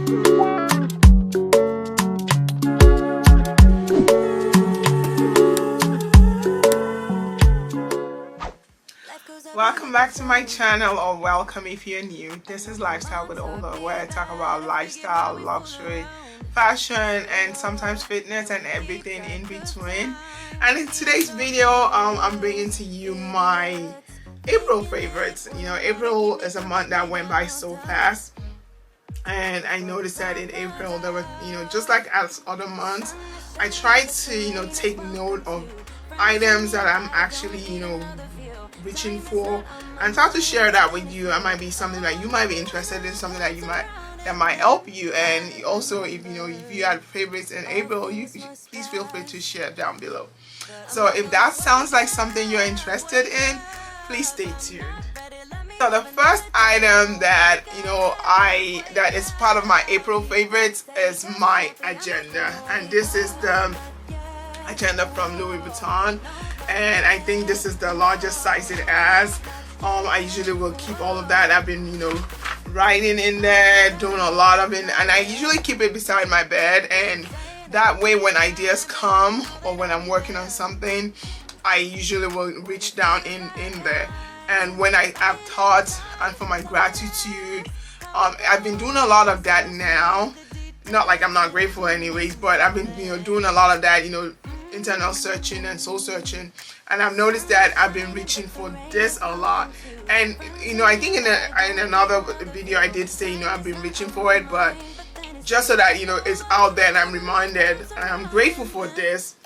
Welcome back to my channel, or welcome if you're new. This is Lifestyle with Ola, where I talk about lifestyle, luxury, fashion, and sometimes fitness and everything in between. And in today's video, I'm bringing to you my April favorites. You know, April is a month that went by so fast, and I noticed that in April there were, just like as other months, I tried to, take note of items that I'm actually, reaching for, and try to share that with you. It might be something that you might be interested in, something that that might help you. And also, if you had favorites in April, please feel free to share down below. So if that sounds like something you're interested in, please stay tuned. So the first item that that is part of my April favorites is my agenda, and this is the agenda from Louis Vuitton, and I think this is the largest size it has. I usually will keep all of that. I've been writing in there, doing a lot of it, and I usually keep it beside my bed, and that way when ideas come or when I'm working on something, I usually will reach down in there. And when I have thoughts and for my gratitude, I've been doing a lot of that now. Not like I'm not grateful anyways, but I've been doing a lot of that, internal searching and soul searching, and I've noticed that I've been reaching for this a lot. And I think in another video I did say I've been reaching for it, but just so that it's out there and I'm reminded and I'm grateful for this.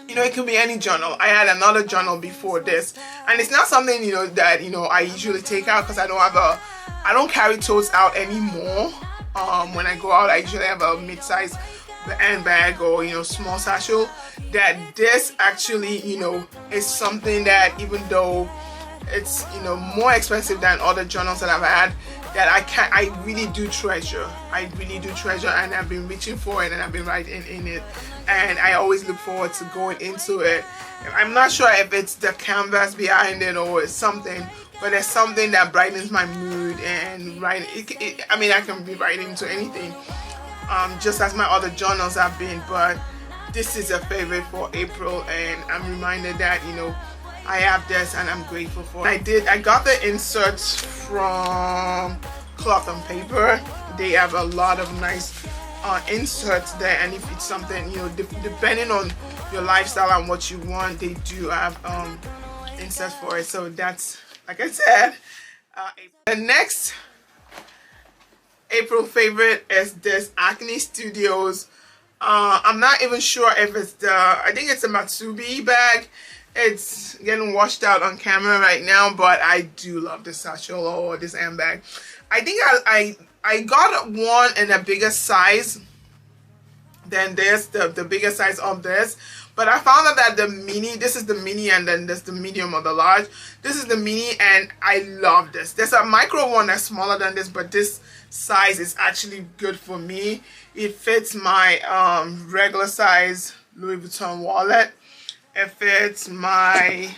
It could be any journal. I had another journal before this, and it's not something that I usually take out because I don't carry totes out anymore. When I go out, I usually have a mid-size handbag or small satchel. That this actually is something that, even though it's more expensive than other journals that I've had, that I really do treasure. And I've been reaching for it, and I've been writing in it, and I always look forward to going into it. I'm not sure if it's the canvas behind it or it's something, but there's something that brightens my mood. And writing I can be writing to anything, just as my other journals have been, but this is a favorite for April, and I'm reminded that I have this and I'm grateful for it. I got the inserts from Cloth and Paper. They have a lot of nice inserts there, and if it's something depending on your lifestyle and what you want, they do have inserts for it. So that's, like I said, the next April favorite is this Acne Studios. I'm not even sure if it's I think it's a Matsubi bag. It's getting washed out on camera right now, but I do love this satchel or this handbag. I think I got one in a bigger size than this, the bigger size of this. But I found out that the mini, this is the mini, and then there's the medium or the large. This is the mini, and I love this. There's a micro one that's smaller than this, but this size is actually good for me. It fits my regular size Louis Vuitton wallet. It fits my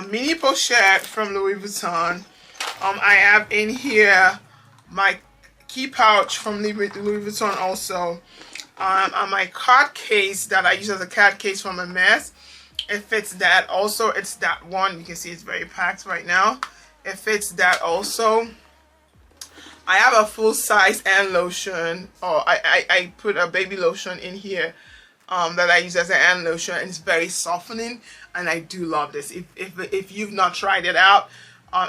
mini pochette from Louis Vuitton. I have in here my key pouch from Louis Vuitton also. And my card case that I use as a card case from a mess. It fits that also. It's that one. You can see it's very packed right now. It fits that also. I have a full size hand lotion, or I put a baby lotion in here that I use as a hand lotion, and it's very softening, and I do love this. If you've not tried it out,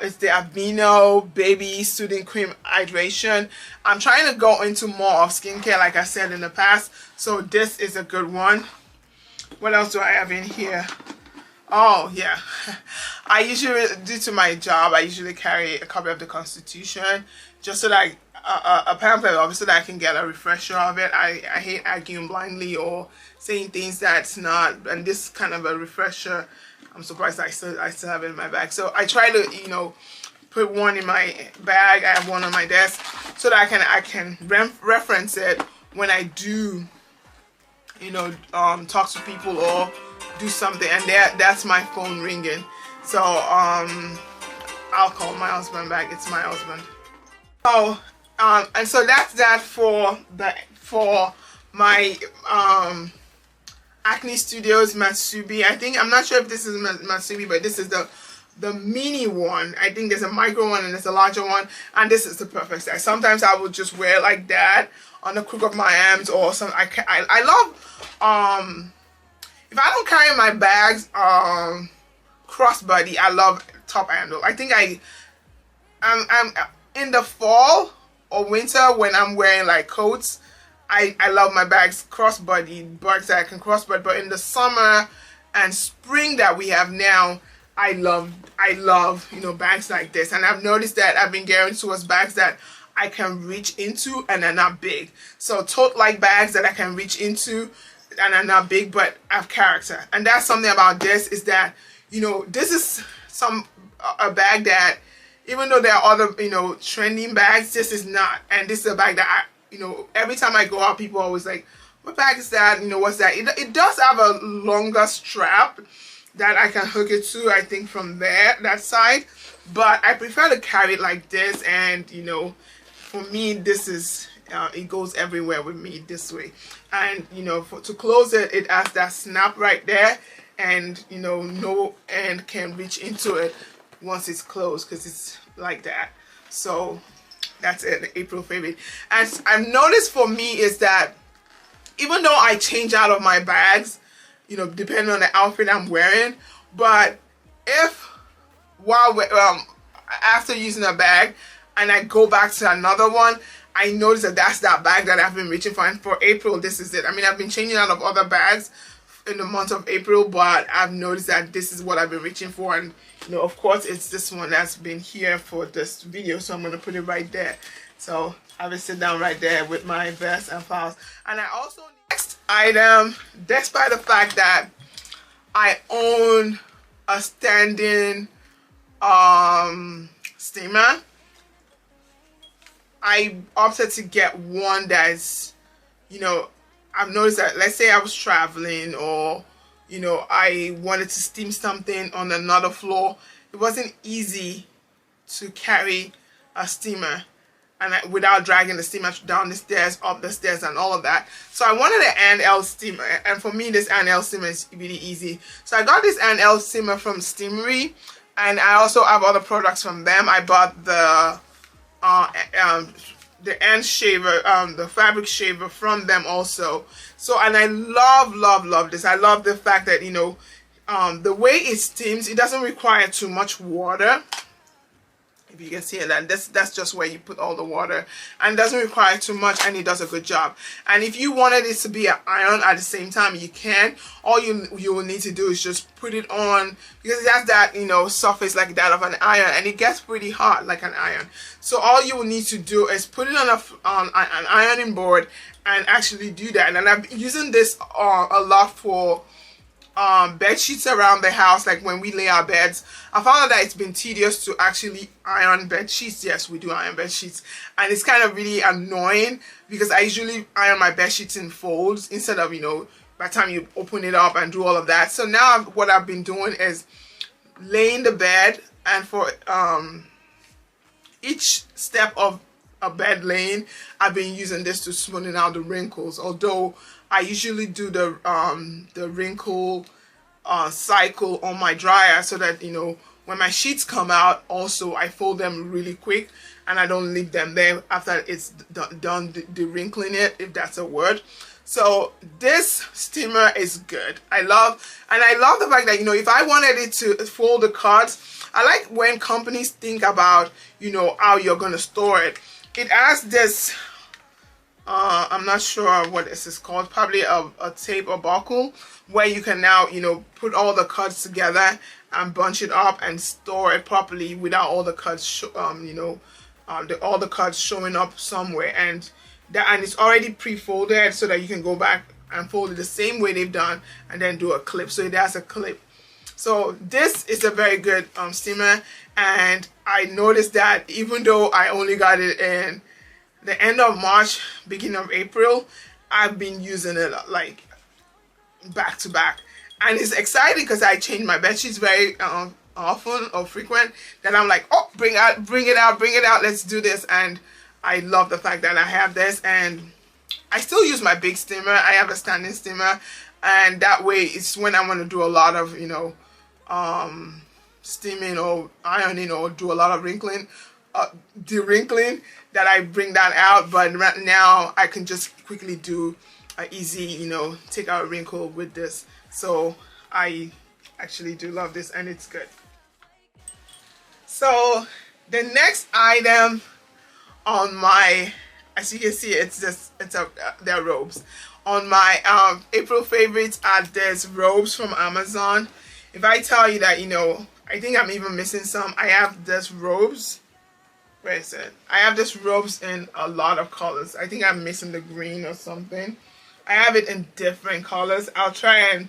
it's the Aveeno Baby Soothing Cream Hydration. I'm trying to go into more of skincare, like I said in the past, so this is a good one. What else do I have in here? Oh yeah, I usually, due to my job, I usually carry a copy of the Constitution, just so that a pamphlet, obviously, so that I can get a refresher of it. I hate arguing blindly or saying things that's not, and this kind of a refresher, I'm surprised I still have it in my bag. So I try to put one in my bag. I have one on my desk so that I can reference it when I do talk to people or do something, and that's my phone ringing. So I'll call my husband back. It's my husband. So And so that's that for my Acne Studios Matsubi. I'm not sure if this is Matsubi, but this is the mini one. I think there's a micro one and there's a larger one, and this is the perfect size. Sometimes I would just wear it like that on the crook of my arms, or some. I love if I don't carry my bags crossbody, I love top handle. I think I'm in the fall or winter when I'm wearing like coats, I love my bags crossbody, bags that I can crossbody. But in the summer and spring that we have now, I love bags like this. And I've noticed that I've been gearing towards bags that I can reach into and are not big. So tote like bags that I can reach into and are not big but have character. And that's something about this, is that this is a bag that, even though there are other trending bags, this is not. And this is a bag that every time I go out, people are always like, what bag is that? What's that? It does have a longer strap that I can hook it to, I think, from that side. But I prefer to carry it like this. And for me, this is it goes everywhere with me this way. And to close it, it has that snap right there, and no end can reach into it once it's closed, because it's like that. So that's it, the April favorite. And I've noticed for me is that even though I change out of my bags, depending on the outfit I'm wearing, but if after using a bag and I go back to another one, I notice that that's that bag that I've been reaching for. And for April, this is it. I mean, I've been changing out of other bags in the month of April, but I've noticed that this is what I've been reaching for. And of course, it's this one that's been here for this video, so I'm going to put it right there. So I will sit down right there with my vest and flowers. And I also, next item, despite the fact that I own a standing steamer, I opted to get one that's, I've noticed that, let's say I was traveling, or I wanted to steam something on another floor. It wasn't easy to carry a steamer and without dragging the steamer down the stairs, up the stairs, and all of that. So I wanted an Handheld steamer, and for me this Handheld steamer is really easy. So I got this Handheld steamer from Steamery, and I also have other products from them. I bought the end shaver, the fabric shaver from them also. So, and I love this. I love the fact that the way it steams, it doesn't require too much water. If you can see it, that's just where you put all the water, and it doesn't require too much, and it does a good job. And if you wanted it to be an iron at the same time, you can. All you will need to do is just put it on, because it has that surface like that of an iron, and it gets pretty hot like an iron. So all you will need to do is put it on an ironing board and actually do that. And I'm using this a lot for bed sheets around the house. Like when we lay our beds, I found out that it's been tedious to actually iron bed sheets. Yes, we do iron bed sheets, and it's kind of really annoying, because I usually iron my bed sheets in folds instead of by the time you open it up and do all of that. So now what I've been doing is laying the bed, and for each step of a bed laying, I've been using this to smoothen out the wrinkles. Although I usually do the wrinkle cycle on my dryer, so that when my sheets come out, also I fold them really quick, and I don't leave them there after it's done de-wrinkling it, if that's a word. So this steamer is good. I love the fact that if I wanted it to fold the cards, I like when companies think about how you're gonna store it. It has this I'm not sure what this is called, probably a tape or buckle, where you can now put all the cards together and bunch it up and store it properly without all the cards all the cards showing up somewhere. And it's already pre-folded, so that you can go back and fold it the same way they've done, and then do a clip. So it has a clip. So this is a very good steamer, and I noticed that even though I only got it in the end of March, beginning of April, I've been using it like back to back. And it's exciting because I change my bed sheets very often or frequent, that I'm like, oh, bring it out, let's do this. And I love the fact that I have this, and I still use my big steamer. I have a standing steamer, and that way it's when I want to do a lot of, you know, steaming or ironing or do a lot of wrinkling, de-wrinkling, that I bring that out. But right now I can just quickly do an easy, you know, take out a wrinkle with this. So I actually do love this, and it's good. So the next item on my, as you can see, they're robes. On my April favorites are these robes from Amazon. If I tell you that, you know, I think I'm even missing some. I have these robes. Where is it? I have these robes in a lot of colors. I think I'm missing the green or something. I have it in different colors. I'll try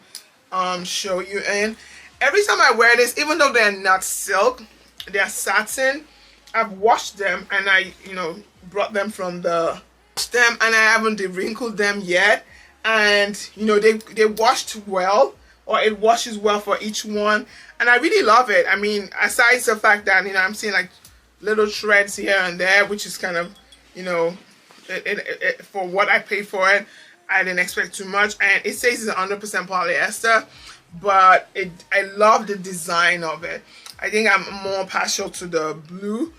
and show you. And every time I wear this, even though they're not silk, they're satin, I've washed them, and I, you know, brought them from the stem, and I haven't de-wrinkled them yet. And you know, they washed well, or it washes well for each one, and I really love it. I mean, aside the fact that, you know, I'm seeing like little threads here and there, which is kind of, you know, for what I paid for it, I didn't expect too much. And it says it's 100% polyester, but I love the design of it. I think I'm more partial to the blue,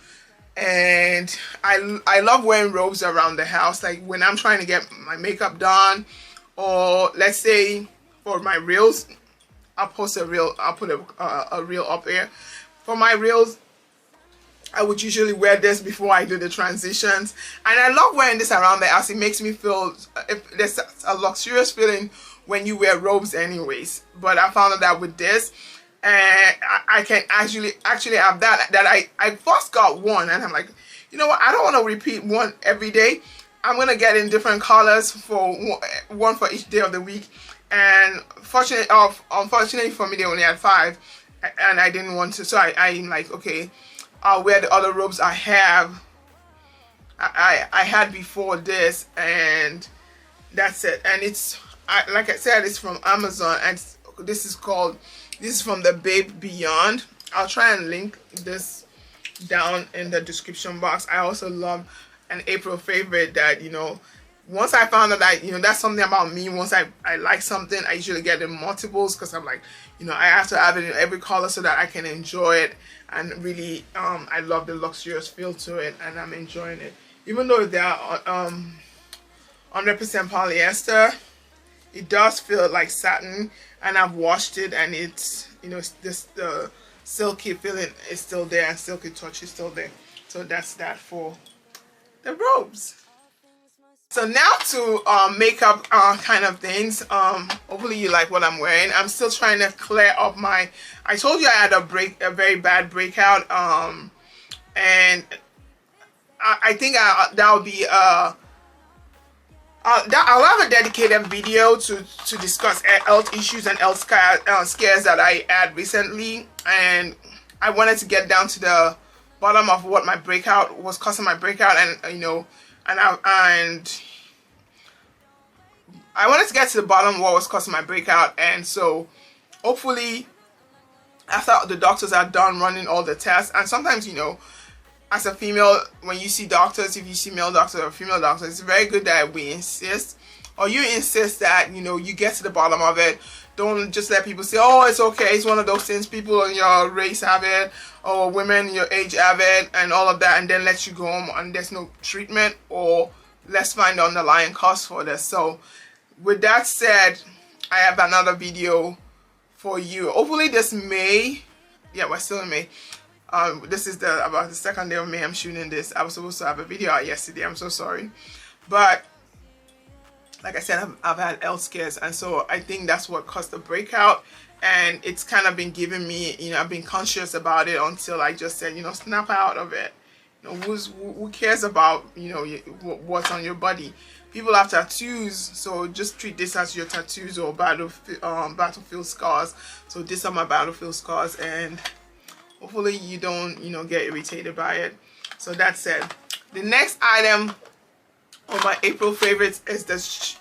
and I love wearing robes around the house, like when I'm trying to get my makeup done, or let's say for my reels. I'll post a reel, I'll put a reel up here. For my reels, I would usually wear this before I do the transitions, and I love wearing this around the house. It makes me feel, there's a luxurious feeling when you wear robes anyways. But I found out that with this, and I can actually have that I first got one, and I'm like, you know what, I don't want to repeat one every day. I'm gonna get in different colors for one for each day of the week. And unfortunately for me, they only had 5, and I didn't want to, so I'm like, okay, I'll wear the other robes I have. I had before this, and that's it. And it's, like I said, it's from Amazon, and this is from the Babe Beyond. I'll try and link this down in the description box. I also love an April favorite that, you know, once I found out that, you know, that's something about me. Once I like something, I usually get in multiples, because I'm like, you know, I have to have it in every color so that I can enjoy it. And really, I love the luxurious feel to it, and I'm enjoying it. Even though they are 100% polyester, it does feel like satin, and I've washed it, and it's, you know, the silky feeling is still there, and silky touch is still there. So that's that for the robes. So now to makeup kind of things. Hopefully you like what I'm wearing. I'm still trying to clear up my, I told you I had a very bad breakout, and I think that'll be I'll have a dedicated video to discuss health issues and health scares that I had recently, and I wanted to get down to the bottom of what my breakout was causing my breakout, and you know, and I wanted to get to the bottom of what was causing my breakout. And so hopefully after the doctors are done running all the tests, and sometimes, you know, as a female, when you see doctors, if you see male doctors or female doctors, it's very good that we insist, or you insist that, you know, you get to the bottom of it. Don't just let people say, oh, it's okay, it's one of those things, people in your race have it, or women your age have it, and all of that, and then let you go home and there's no treatment, or let's find the underlying cause for this. So with that said, I have another video for you. Hopefully this May, yeah, we're still in May. This is about the 2nd day of May I'm shooting this. I was supposed to have a video out yesterday, I'm so sorry. But like I said, I've had health scares, and so I think that's what caused the breakout. And it's kind of been giving me, you know, I've been conscious about it until I just said, you know, snap out of it. You know, who cares about, you know, what's on your body? People have tattoos, so just treat this as your tattoos or battlefield scars. So these are my battlefield scars, and hopefully you don't, you know, get irritated by it. So that said, the next item on my April favorites is this.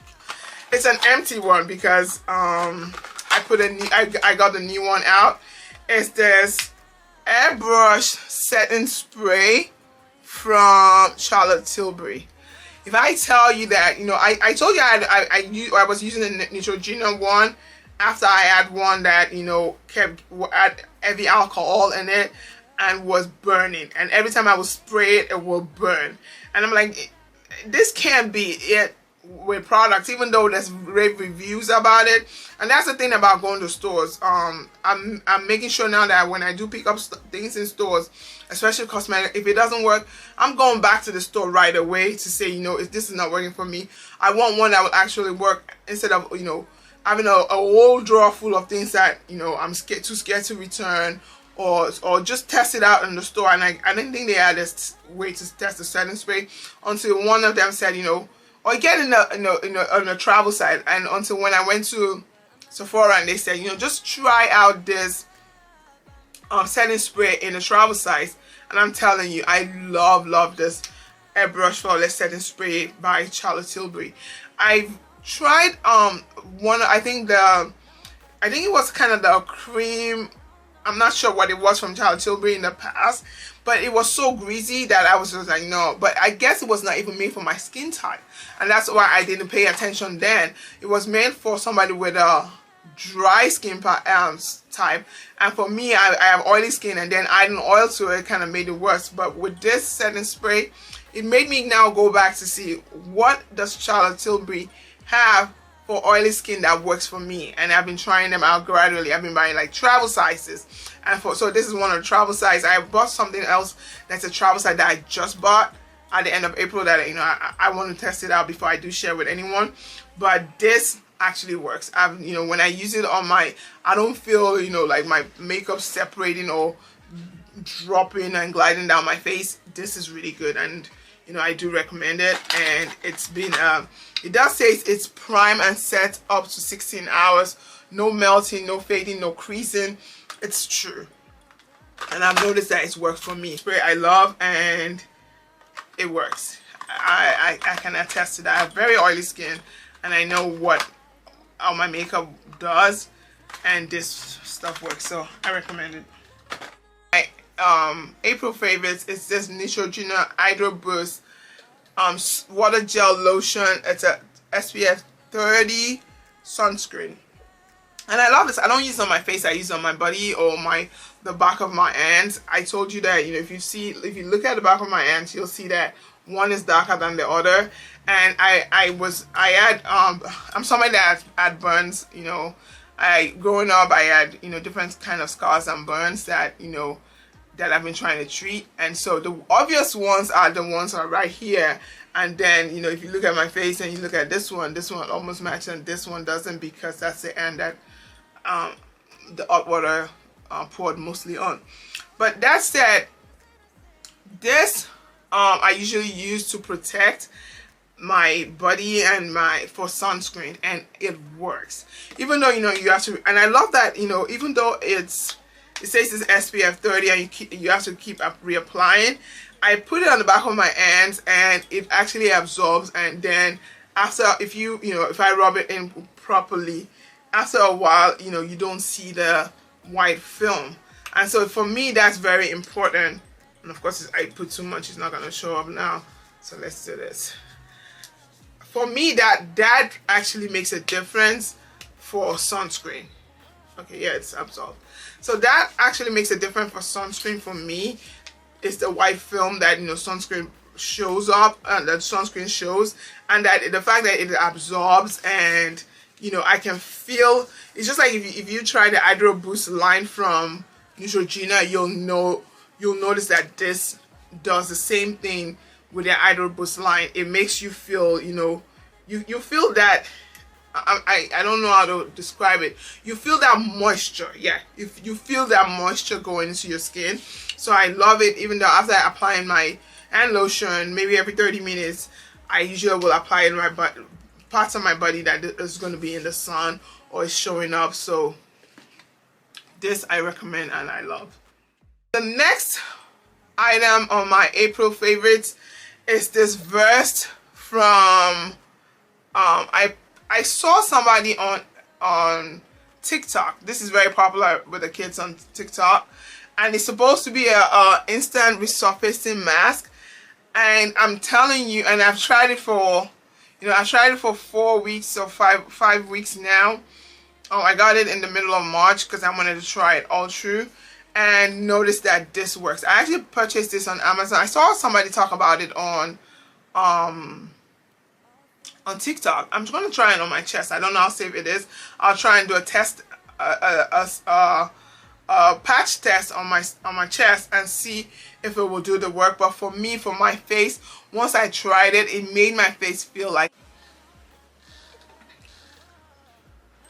It's an empty one because I got the new one out. It's this airbrush setting spray from Charlotte Tilbury. If I tell you that, you know, I told you I was using the Neutrogena one after I had one that, you know, had heavy alcohol in it and was burning, and every time I would spray it, it will burn. And I'm like, this can't be it with products, even though there's rave reviews about it. And that's the thing about going to stores. I'm making sure now that when I do pick up things in stores, especially cosmetic, if it doesn't work, I'm going back to the store right away to say, you know, if this is not working for me, I want one that will actually work, instead of, you know, having a whole drawer full of things that, you know, I'm too scared to return, or just test it out in the store. And I didn't think they had this way to test the setting spray until one of them said, you know, or get in a travel site. And until when I went to Sephora and they said, you know, just try out this setting spray in a travel size. And I'm telling you, I love this airbrush flawless setting spray by Charlotte Tilbury. I've tried one, I think it was kind of the cream, I'm not sure what it was, from Charlotte Tilbury in the past, but it was so greasy that I was just like, no. But I guess it was not even made for my skin type, and that's why I didn't pay attention then. It was meant for somebody with a dry skin type, and for me, I have oily skin, and then adding oil to it kind of made it worse. But with this setting spray, it made me now go back to see, what does Charlotte Tilbury have for oily skin that works for me. And I've been trying them out gradually. I've been buying like travel sizes, and so this is one of the travel size. I bought something else that's a travel size that I just bought at the end of April that, you know, I want to test it out before I do share with anyone. But this actually works. You know, when I use it on I don't feel, you know, like my makeup separating or dropping and gliding down my face. This is really good, and you know, I do recommend it. And it's been it does say it's prime and set up to 16 hours, no melting, no fading, no creasing. It's true, and I've noticed that it's worked for me. Spray I love, and it works. I can attest to that. I have very oily skin, and I know what all my makeup does, and this stuff works, so I recommend it. April favorites is this Neutrogena Hydro Boost water gel lotion. It's a SPF 30 sunscreen, and I love this. I don't use it on my face, I use it on my body or the back of my hands. I told you that, you know, if you look at the back of my hands, you'll see that one is darker than the other. And I'm somebody that had burns, you know. Growing up, I had, you know, different kind of scars and burns that, you know, that I've been trying to treat. And so the obvious ones are the ones that are right here. And then, you know, if you look at my face and you look at this one almost matches, and this one doesn't, because that's the end that the hot water poured mostly on. But that said, this I usually use to protect my body and for sunscreen, and it works. Even though, you know, you have to, and I love that, you know, even though it says it's SPF 30 and you have to keep reapplying, I put it on the back of my hands and it actually absorbs. And then after, if I rub it in properly, after a while, you know, you don't see the white film. And so for me, that's very important. And of course, if I put too much, it's not going to show up now. So let's do this. For me, that actually makes a difference for sunscreen. Okay, yeah, it's absorbed. So that actually makes a difference for sunscreen for me. It's the white film that, you know, sunscreen shows up, and that sunscreen shows, and that the fact that it absorbs, and, you know, I can feel, it's just like if you try the Hydro Boost line from Neutrogena, you'll notice that this does the same thing with the Hydro Boost line. It makes you feel, you know, you feel that, I don't know how to describe it. You feel that moisture, yeah. If you feel that moisture going into your skin. So I love it. Even though after applying my hand lotion, maybe every 30 minutes, I usually will apply it in my parts of my body that is going to be in the sun or is showing up. So this I recommend and I love. The next item on my April favorites is this vest from I saw somebody on TikTok. This is very popular with the kids on TikTok, and it's supposed to be a instant resurfacing mask. And I'm telling you, and I've tried it for, I tried it for 4 weeks or five weeks now. I got it in the middle of March because I wanted to try it all through, and noticed that this works. I actually purchased this on Amazon. I saw somebody talk about it on TikTok. I'm just going to try it on my chest. I don't know how safe it is. I'll try and do a test, a patch test on my chest and see if it will do the work. But for me, for my face, once I tried it, it made my face feel like.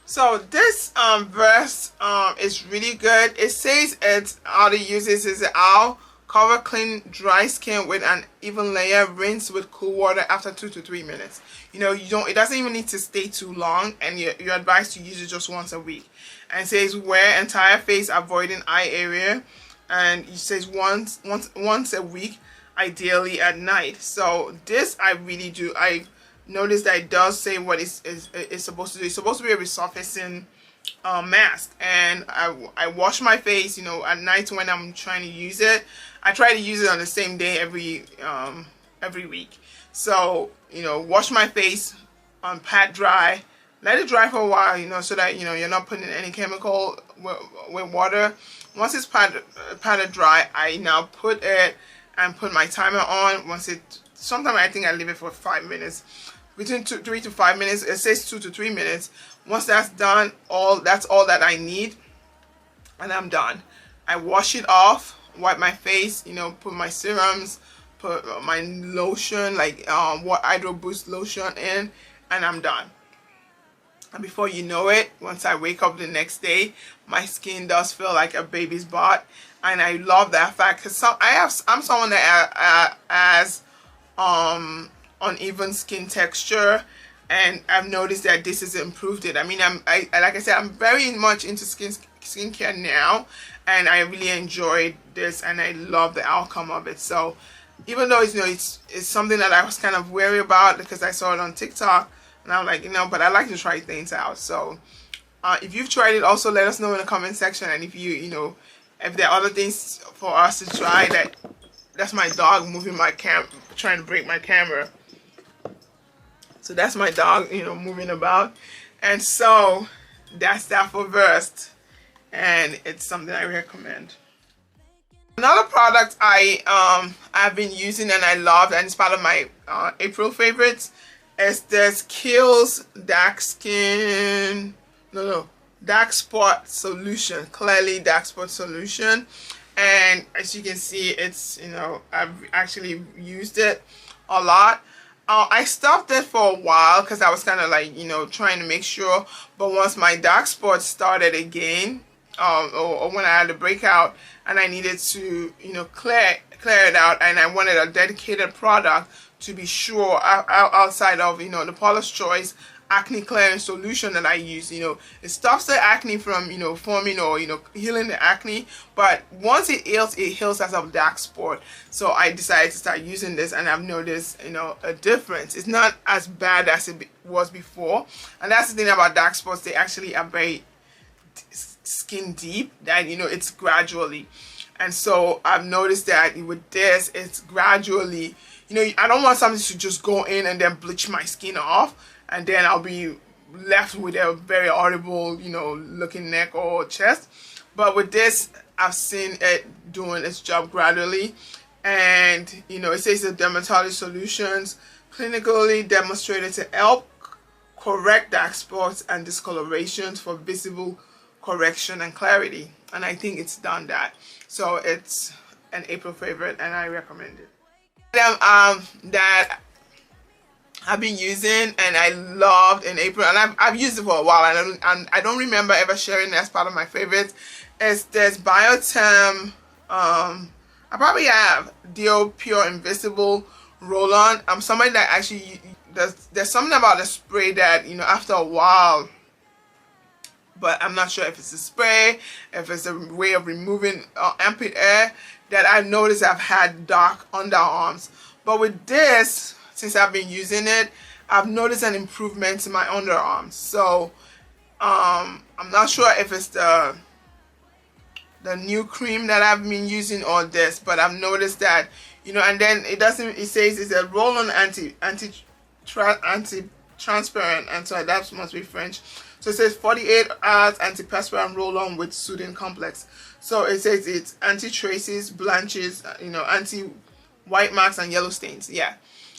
So this verse is really good. It says it's how to use this is I'll cover clean dry skin with an even layer, rinse with cool water after 2 to 3 minutes. You don't, it doesn't even need to stay too long, and you're advised to use it just once a week. And it says wear entire face avoiding eye area, and it says once a week, ideally at night. So this I really do. I noticed that it does say what it's supposed to do. It's supposed to be a resurfacing mask, and I wash my face, at night when I'm trying to use it. I try to use it on the same day every week. So wash my face, pat dry, let it dry for a while, so that you're not putting any chemical with water. Once it's patted dry, I now put it and put my timer on. Sometimes I think I leave it for 5 minutes, between 3 to 5 minutes. It says 2 to 3 minutes. Once that's done, that's all that I need, and I'm done. I wash it off, wipe my face, put my serums, put my lotion, like Hydro Boost lotion in, and I'm done. And before you know it, once I wake up the next day, my skin does feel like a baby's butt, and I love that fact because I'm someone that has uneven skin texture, and I've noticed that this has improved it. I mean, like I said, I'm very much into skincare now, and I really enjoyed this, and I love the outcome of it. So even though it's something that I was kind of wary about because I saw it on TikTok, and I'm like, but I like to try things out. So if you've tried it, also let us know in the comment section. And if if there are other things for us to try, that's my dog moving my trying to break my camera. So that's my dog, moving about. And so that's that for Versed, and it's something I recommend. Another product I've been using and I loved, and it's part of my April favorites, is this Kiehl's dark spot solution, clearly dark spot solution. And as you can see, it's I've actually used it a lot. I stopped it for a while because I was kind of like trying to make sure, but once my dark spots started again, or when I had a breakout and I needed to clear it out, and I wanted a dedicated product to be sure outside of the Paula's Choice acne clearing solution that I use. It stops the acne from forming or healing the acne, but once it heals as a dark spot. So I decided to start using this, and I've noticed a difference. It's not as bad as it was before, and that's the thing about dark spots. They actually are very skin deep, that it's gradually. And so I've noticed that with this, it's gradually, I don't want something to just go in and then bleach my skin off, and then I'll be left with a very horrible, looking neck or chest. But with this, I've seen it doing its job gradually. And, it says the dermatology solutions clinically demonstrated to help correct dark spots and discolorations for visible correction and clarity. And I think it's done that. So it's an April favorite, and I recommend it. That I've been using and I loved in April, and I've used it for a while, and I don't remember ever sharing it as part of my favorites. It's this Bioterm, I probably have Deo Pure Invisible Roll-On. I'm somebody that actually, there's something about the spray that, after a while, but I'm not sure if it's a spray, if it's a way of removing armpit air, that I've noticed I've had dark underarms. But with this, since I've been using it, I've noticed an improvement in my underarms. So I'm not sure if it's the new cream that I've been using or this, but I've noticed that you know, and then it doesn't, it says it's a roll-on anti-transparent, and so that must be French. So it says 48 hours anti-perspirant roll-on with soothing complex. So it says it's anti-traces, blanches, you know, anti-white marks and yellow stains. Yeah,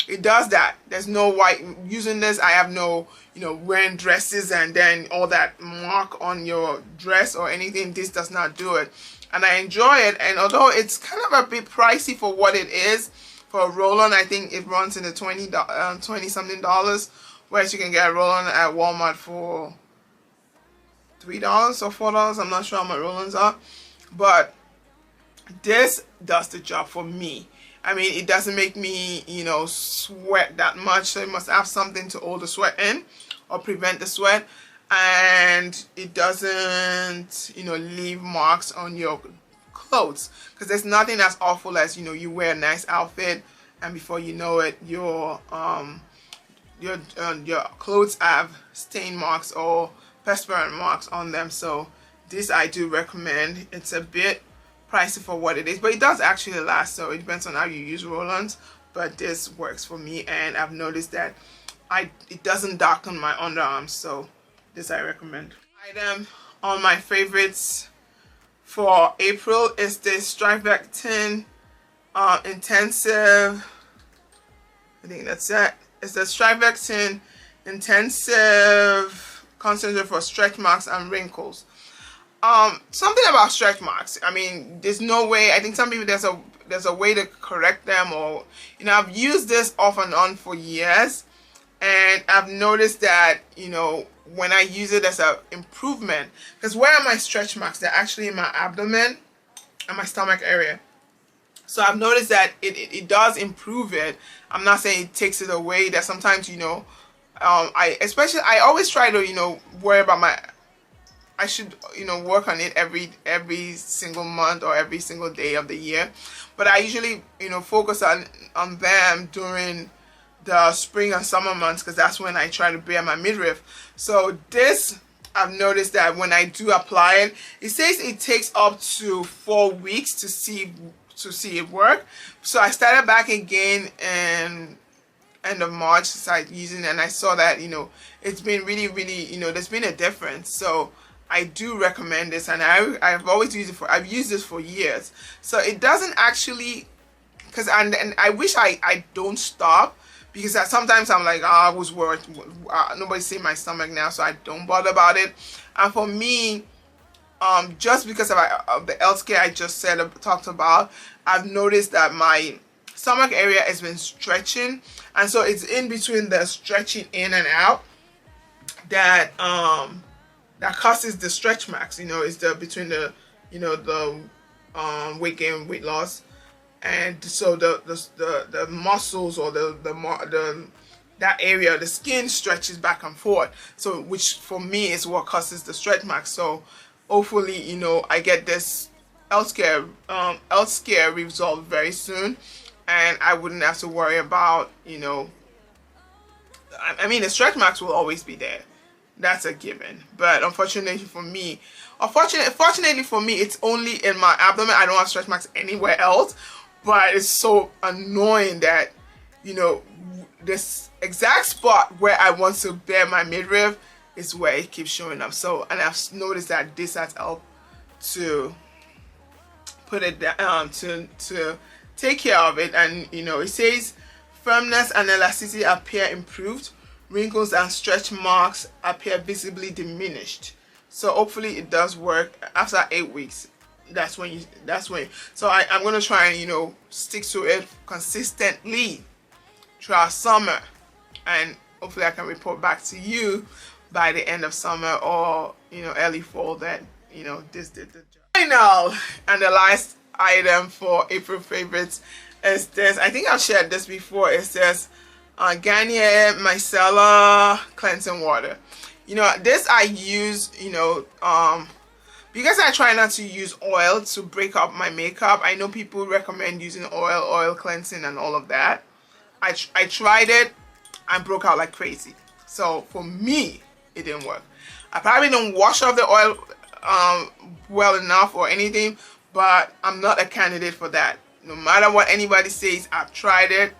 it does that. There's no white. Using this, I have no, you know, wearing dresses and then all that mark on your dress or anything. This does not do it, and I enjoy it. And although it's kind of a bit pricey for what it is, for a roll-on, I think it runs in the $20 something, whereas you can get a roll-on at Walmart for $3 or $4. I'm not sure how much roll-ons are, but this does the job for me. I mean, it doesn't make me, you know, sweat that much, so it must have something to hold the sweat in or prevent the sweat, and it doesn't, you know, leave marks on your clothes, because there's nothing as awful as, you know, you wear a nice outfit and before you know it, your clothes have stain marks or perspirant marks on them. So this I do recommend. It's a bit pricey for what it is, but it does actually last, so it depends on how you use roll-ons, but this works for me, and I've noticed that it doesn't darken my underarms, so this I recommend. Item on my favorites for April is this Resurfacing intensive, I think that's it. It's the Resurfacing intensive concentrate for stretch marks and wrinkles. Something about stretch marks, I mean, there's no way, I think some people, there's a way to correct them, or, you know, I've used this off and on for years, and I've noticed that, you know, when I use it, there's an improvement, because where are my stretch marks? They're actually in my abdomen and my stomach area. So I've noticed that it does improve it. I'm not saying it takes it away. That sometimes, you know, I always try to, you know, worry about I should, you know, work on it every single month or every single day of the year, but I usually, you know, focus on them during the spring and summer months, because that's when I try to bear my midriff. So this, I've noticed that when I do apply it, it says it takes up to 4 weeks to see it work. So I started back again in end of March, started using it, and I saw that, you know, it's been really, you know, there's been a difference. So I do recommend this, and I've always used it I've used this for years. So it doesn't actually, because and I wish I don't stop, because sometimes I'm like, oh, I was worried, nobody's seeing my stomach now, so I don't bother about it. And for me, just because of the health care I just talked about, I've noticed that my stomach area has been stretching, and so it's in between the stretching in and out that that causes the stretch marks. You know, it's between the, you know, the weight gain, weight loss, and so the muscles or that area, the skin stretches back and forth. So which for me is what causes the stretch marks. So hopefully, you know, I get this health scare resolved very soon, and I wouldn't have to worry about, you know, I mean, the stretch marks will always be there. That's a given. But unfortunately for me, fortunately for me, it's only in my abdomen. I don't have stretch marks anywhere else. But it's so annoying that, you know, this exact spot where I want to bear my midriff is where it keeps showing up. So, and I've noticed that this has helped to put it down, to take care of it. And, you know, it says firmness and elasticity appear improved. Wrinkles and stretch marks appear visibly diminished. So hopefully it does work after 8 weeks. That's when so I'm going to try and, you know, stick to it consistently throughout summer, and hopefully I can report back to you by the end of summer or, you know, early fall that, you know, this did the job. Final and the last item for April favorites is this. I think I've shared this before. It says Garnier Micellar cleansing water. You know, this I use, you know, because I try not to use oil to break up my makeup. I know people recommend using oil cleansing and all of that. I tried it and broke out like crazy. So for me, it didn't work. I probably don't wash off the oil well enough or anything, but I'm not a candidate for that. No matter what anybody says, I've tried it,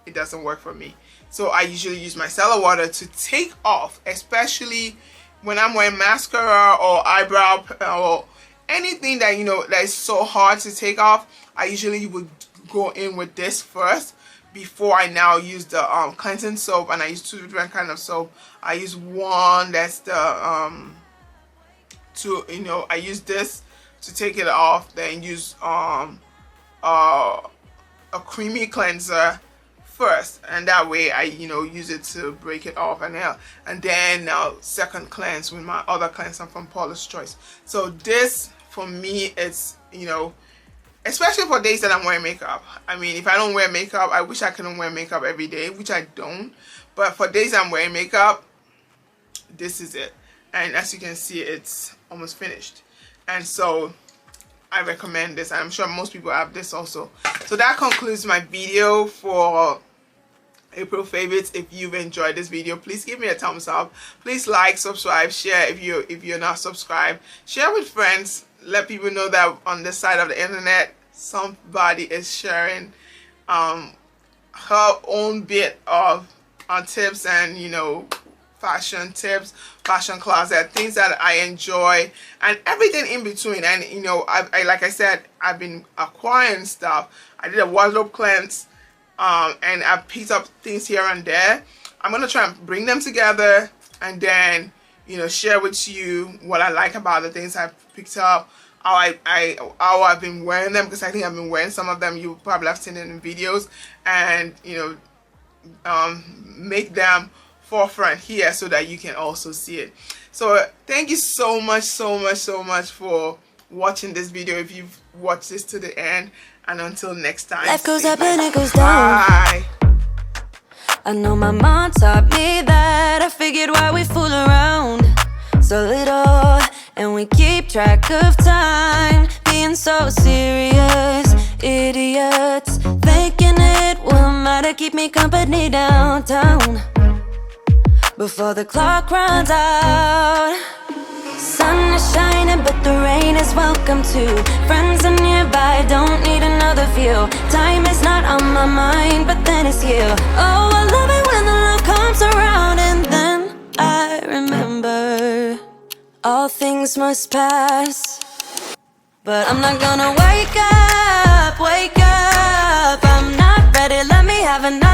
it doesn't work for me. So I usually use micellar water to take off, especially when I'm wearing mascara or eyebrow or anything that, you know, that is so hard to take off. I usually would go in with this first before I now use the cleansing soap. And I use two different kind of soap. I use one that's the I use this to take it off, then use a creamy cleanser first, and that way I use it to break it off, and then second cleanse with my other cleanser from Paula's Choice. So this for me, it's especially for days that I'm wearing makeup. I mean, if I don't wear makeup, I wish I couldn't wear makeup every day, which I don't, but for days I'm wearing makeup, this is it. And as you can see, it's almost finished, and so I recommend this. I'm sure most people have this also. So that concludes my video for April favorites. If you've enjoyed this video, please give me a thumbs up. Please like, subscribe, share if you're not subscribed. Share with friends. Let people know that on this side of the internet, somebody is sharing her own bit of tips and fashion tips, fashion closet, things that I enjoy, and everything in between. And I like I said, I've been acquiring stuff. I did a wardrobe cleanse, and I picked up things here and there. I'm gonna try and bring them together and then share with you what I like about the things I picked up, how I've been wearing them, because I think I've been wearing some of them. You probably have seen it in videos, and make them forefront here so that you can also see it. So thank you so much for watching this video, if you've watched this to the end, and until next time, life goes up and it goes down. Bye. I know my mom taught me that. I figured why we fool around so little, and we keep track of time, being so serious, idiots, thinking it will matter, keep me company downtown before the clock runs out. Sun is shining, but the rain is welcome too. Friends are nearby, don't need another view. Time is not on my mind, but then it's you. Oh, I love it when the love comes around, and then I remember all things must pass. But I'm not gonna wake up, I'm not ready, let me have another